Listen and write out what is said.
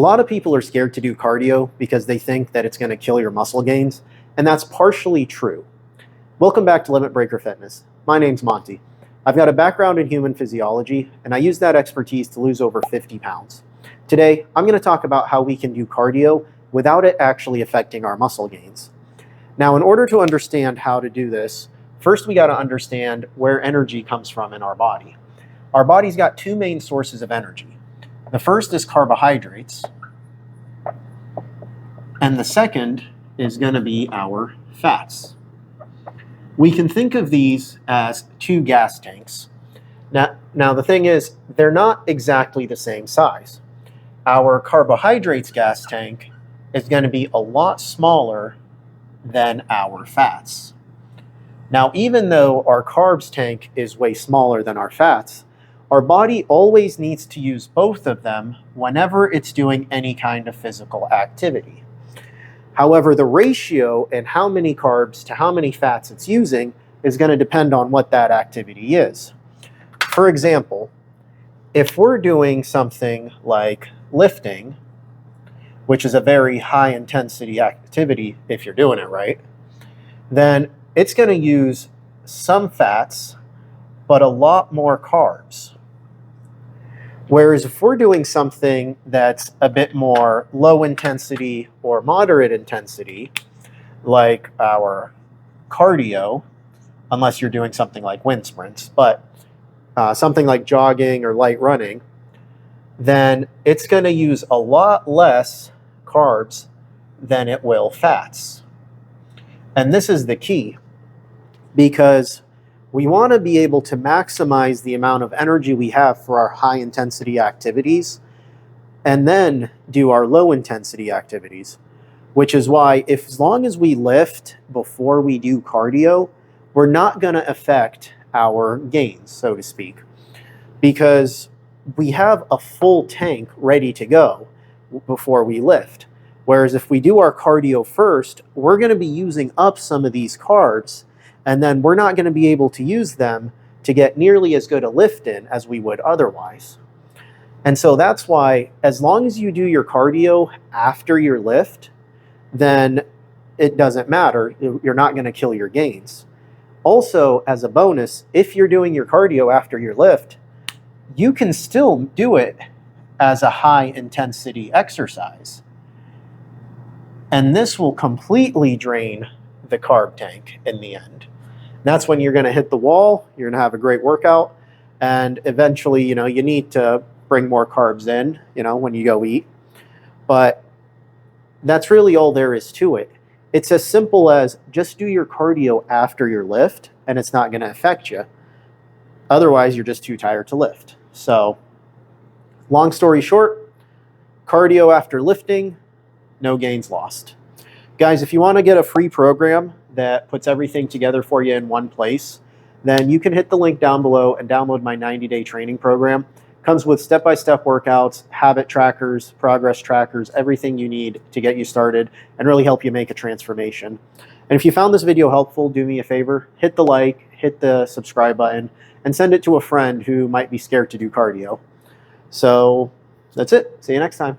A lot of people are scared to do cardio because they think that it's going to kill your muscle gains, and that's partially true. Welcome back to Limit Breaker Fitness. My name's Monty. I've got a background in human physiology, and I use that expertise to lose over 50 pounds. Today, I'm going to talk about how we can do cardio without it actually affecting our muscle gains. Now, in order to understand how to do this, first we got to understand where energy comes from in our body. Our body's got two main sources of energy. The first is carbohydrates, and the second is going to be our fats. We can think of these as two gas tanks. Now the thing is, they're not exactly the same size. Our carbohydrates gas tank is going to be a lot smaller than our fats. Now, even though our carbs tank is way smaller than our fats, our body always needs to use both of them whenever it's doing any kind of physical activity. However, the ratio and how many carbs to how many fats it's using is going to depend on what that activity is. For example, if we're doing something like lifting, which is a very high intensity activity if you're doing it right, then it's going to use some fats, but a lot more carbs. Whereas if we're doing something that's a bit more low intensity or moderate intensity, like our cardio, unless you're doing something like wind sprints, but something like jogging or light running, then it's going to use a lot less carbs than it will fats. And this is the key, because we want to be able to maximize the amount of energy we have for our high intensity activities and then do our low intensity activities, which is why as long as we lift before we do cardio, we're not going to affect our gains, so to speak, because we have a full tank ready to go before we lift. Whereas if we do our cardio first, we're going to be using up some of these carbs, and then we're not going to be able to use them to get nearly as good a lift in as we would otherwise. And so that's why, as long as you do your cardio after your lift, then it doesn't matter. You're not going to kill your gains. Also, as a bonus, if you're doing your cardio after your lift, you can still do it as a high intensity exercise. And this will completely drain the carb tank in the end. That's when you're going to hit the wall, you're going to have a great workout, and eventually, you need to bring more carbs in, when you go eat. But that's really all there is to it. It's as simple as just do your cardio after your lift, and it's not going to affect you. Otherwise, you're just too tired to lift. So, long story short, cardio after lifting, no gains lost. Guys, if you want to get a free program that puts everything together for you in one place, then you can hit the link down below and download my 90-day training program. It comes with step-by-step workouts, habit trackers, progress trackers, everything you need to get you started and really help you make a transformation. And if you found this video helpful, do me a favor, hit the like, hit the subscribe button, and send it to a friend who might be scared to do cardio. So that's it. See you next time.